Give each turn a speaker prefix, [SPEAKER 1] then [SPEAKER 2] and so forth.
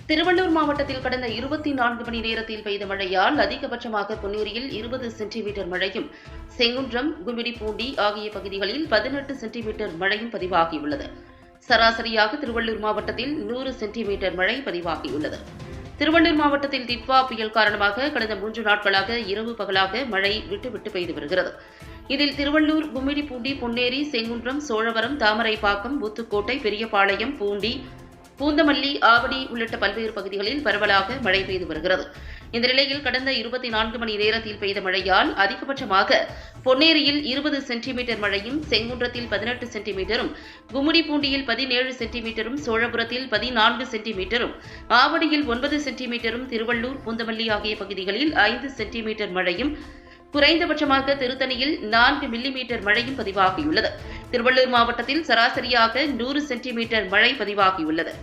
[SPEAKER 1] திருவள்ளூர் மாவட்டத்தில் கடந்த 24 மணி நேரத்தில் பெய்த மழையால் அதிகபட்சமாக பொன்னேரியில் 20 சென்டிமீட்டர் மழையும், செங்குன்றம், கும்மிடிப்பூண்டி ஆகிய பகுதிகளில் 18 சென்டிமீட்டர் மழையும் பதிவாகியுள்ளது. சராசரியாக திருவள்ளூர் மாவட்டத்தில் 100 சென்டிமீட்டர் மழை பதிவாகியுள்ளது. திருவள்ளூர் மாவட்டத்தில் தித்வா புயல் காரணமாக கடந்த 3 நாட்களாக இரவு பகலாக மழை விட்டுவிட்டு பெய்து வருகிறது. இதில் திருவள்ளூர், கும்மிடிப்பூண்டி, பொன்னேரி, செங்குன்றம், சோழவரம், தாமரைப்பாக்கம், ஊத்துக்கோட்டை, பெரியபாளையம், பூண்டி, பூந்தமல்லி, ஆவடி உள்ளிட்ட பல்வேறு பகுதிகளில் பரவலாக மழை பெய்து வருகிறது. இந்த நிலையில் கடந்த 24 மணி நேரத்தில் பெய்த மழையால் அதிகபட்சமாக பொன்னேரியில் 20 சென்டிமீட்டர் மழையும், செங்குன்றத்தில் 18 சென்டிமீட்டரும், கும்மிடிப்பூண்டியில் 17 சென்டிமீட்டரும், சோழபுரத்தில் 14 சென்டிமீட்டரும், ஆவடியில் 9 சென்டிமீட்டரும், திருவள்ளூர், பூந்தமல்லி ஆகிய பகுதிகளில் 5 சென்டிமீட்டர் மழையும், குறைந்தபட்சமாக திருத்தணியில் 4 மில்லிமீட்டர் மழையும் பதிவாகியுள்ளது. திருவள்ளூர் மாவட்டத்தில் சராசரியாக 100 சென்டிமீட்டர் மழை பதிவாகியுள்ளது.